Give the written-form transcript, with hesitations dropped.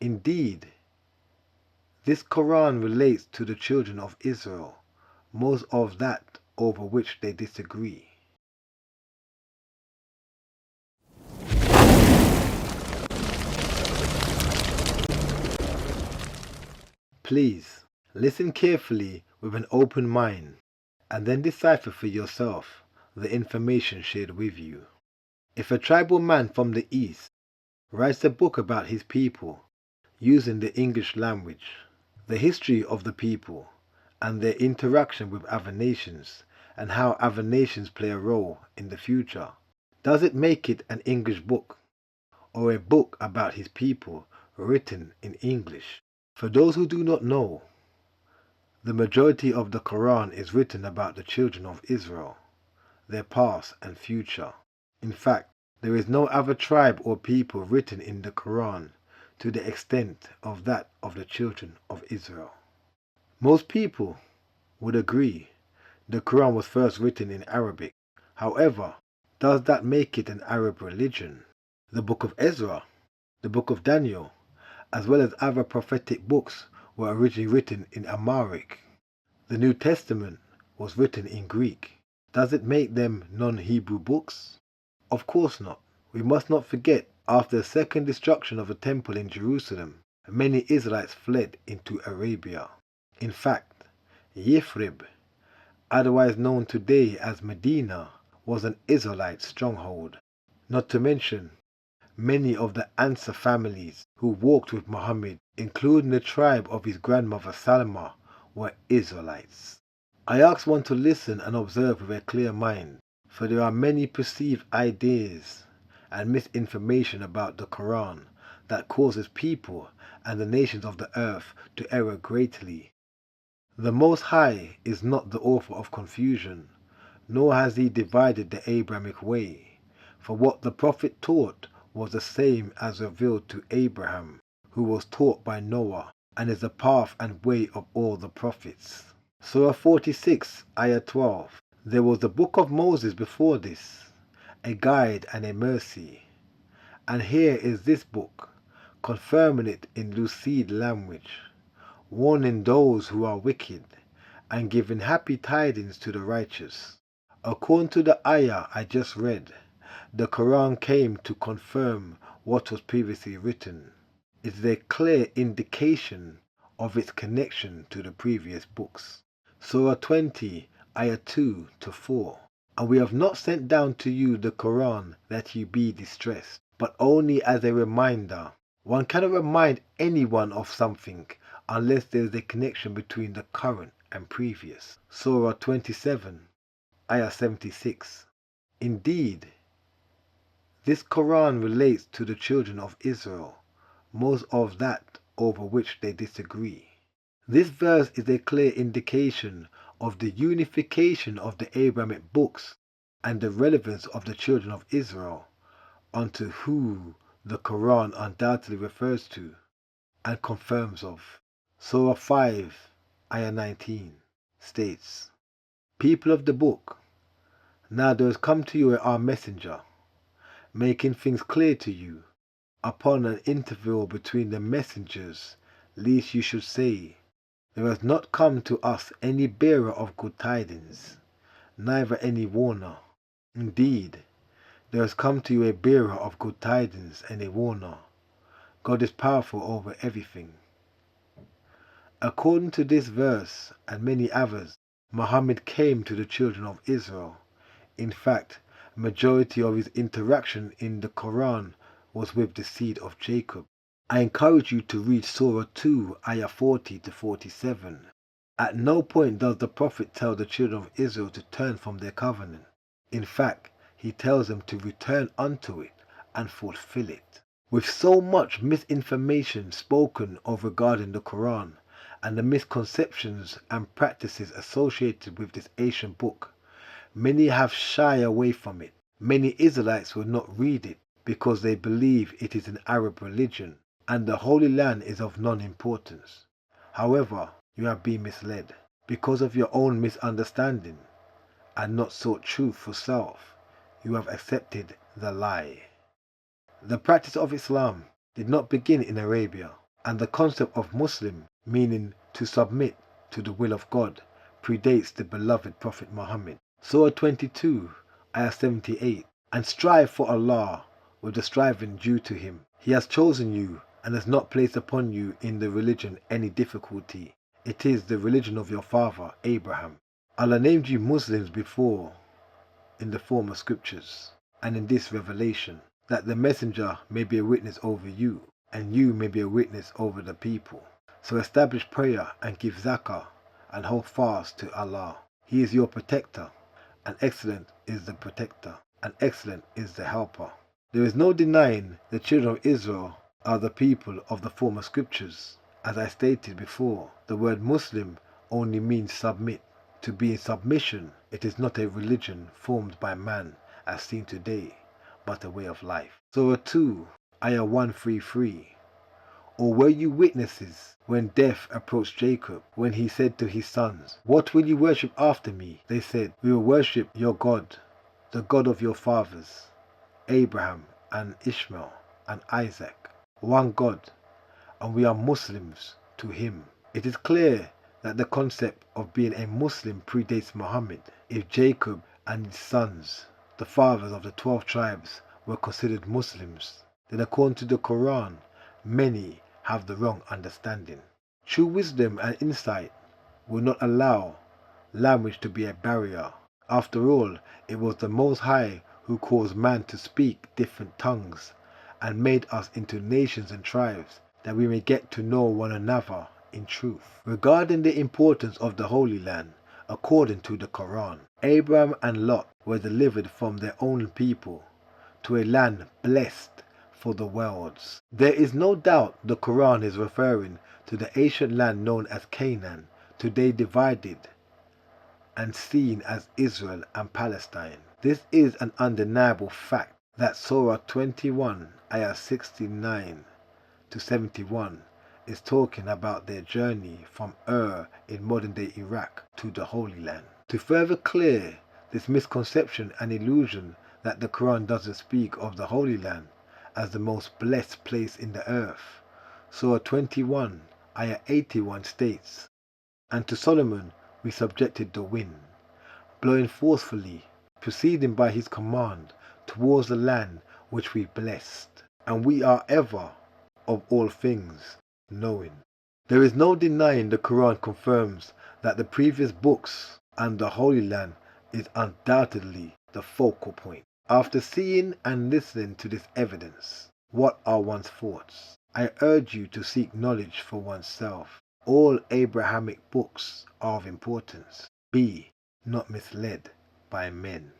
Indeed, this Quran relates to the children of Israel, most of that over which they disagree. Please, listen carefully with an open mind, and then decipher for yourself the information shared with you. If a tribal man from the East writes a book about his people using the English language, the history of the people, and their interaction with other nations, and how other nations play a role in the future, does it make it an English book, or a book about his people written in English? For those who do not know, the majority of the Quran is written about the children of Israel, their past and future. In fact, there is no other tribe or people written in the Quran to the extent of that of the children of Israel. Most people would agree the Quran was first written in Arabic. However, does that make it an Arab religion? The Book of Ezra, the Book of Daniel, as well as other prophetic books were originally written in Amharic. The New Testament was written in Greek. Does it make them non-Hebrew books? Of course not. We must not forget, after the second destruction of the temple in Jerusalem, many Israelites fled into Arabia. In fact, Yathrib, otherwise known today as Medina, was an Israelite stronghold. Not to mention, many of the Ansar families who walked with Muhammad, including the tribe of his grandmother Salma, were Israelites. I ask one to listen and observe with a clear mind, for there are many perceived ideas and misinformation about the Quran that causes people and the nations of the earth to err greatly. The Most High is not the author of confusion, nor has he divided the Abrahamic way, for what the Prophet taught was the same as revealed to Abraham, who was taught by Noah, and is the path and way of all the prophets. Surah 46, Ayah 12. There was the book of Moses before this, a guide and a mercy. And here is this book, confirming it in lucid language, warning those who are wicked, and giving happy tidings to the righteous. According to the ayah I just read, the Quran came to confirm what was previously written. It is a clear indication of its connection to the previous books. Surah 20, Ayah 2 to 4. And we have not sent down to you the Quran that you be distressed, but only as a reminder. One cannot remind anyone of something unless there is a connection between the current and previous. Surah 27, Ayah 76. Indeed, this Quran relates to the children of Israel, most of that over which they disagree. This verse is a clear indication of the unification of the Abrahamic books and the relevance of the children of Israel, unto who the Quran undoubtedly refers to and confirms of. Surah 5, Ayah 19 states, People of the book, now there has come to you our messenger, making things clear to you, upon an interval between the messengers, lest you should say, there has not come to us any bearer of good tidings, neither any warner. Indeed, there has come to you a bearer of good tidings and a warner. God is powerful over everything. According to this verse and many others, Muhammad came to the children of Israel. In fact, majority of his interaction in the Quran was with the seed of Jacob. I encourage you to read Surah 2, Ayah 40 to 47. At no point does the Prophet tell the children of Israel to turn from their covenant. In fact, he tells them to return unto it and fulfill it. With so much misinformation spoken of regarding the Quran and the misconceptions and practices associated with this ancient book, many have shied away from it. Many Israelites will not read it because they believe it is an Arab religion and the Holy Land is of non-importance. However, you have been misled because of your own misunderstanding and not sought truth for self. You have accepted the lie. The practice of Islam did not begin in Arabia and the concept of Muslim, meaning to submit to the will of God, predates the beloved Prophet Muhammad. Surah 22, Ayah 78, and strive for Allah with the striving due to Him. He has chosen you and has not placed upon you in the religion any difficulty. It is the religion of your father, Abraham. Allah named you Muslims before in the former scriptures and in this revelation, that the messenger may be a witness over you, and you may be a witness over the people. So establish prayer and give zakah and hold fast to Allah. He is your protector, and excellent is the protector, and excellent is the helper. There is no denying the children of Israel are the people of the former scriptures. As I stated before, the word Muslim only means submit. To be in submission, it is not a religion formed by man as seen today, but a way of life. Surah 2, Ayah 133. Or were you witnesses when death approached Jacob, when he said to his sons, "What will you worship after me?" They said, "We will worship your God, the God of your fathers, Abraham and Ishmael and Isaac, one God, and we are Muslims to him." It is clear that the concept of being a Muslim predates Muhammad. If Jacob and his sons, the fathers of the 12 tribes, were considered Muslims, then according to the Quran, many have the wrong understanding. True wisdom and insight will not allow language to be a barrier. After all, it was the Most High who caused man to speak different tongues and made us into nations and tribes, that we may get to know one another in truth. Regarding the importance of the Holy Land, according to the Quran, Abraham and Lot were delivered from their own people to a land blessed for the worlds. There is no doubt the Quran is referring to the ancient land known as Canaan, today divided and seen as Israel and Palestine. This is an undeniable fact that Surah 21, Ayah 69 to 71 is talking about their journey from in modern-day Iraq to the Holy Land. To further clear this misconception and illusion that the Quran doesn't speak of the Holy Land as the most blessed place in the earth, Surah 21, Ayah 81 states, "And to Solomon we subjected the wind, blowing forcefully, proceeding by his command towards the land which we blessed, and we are ever of all things knowing." There is no denying the Quran confirms that the previous books and the Holy Land is undoubtedly the focal point. After seeing and listening to this evidence, what are one's thoughts? I urge you to seek knowledge for oneself. All Abrahamic books are of importance. Be not misled by men.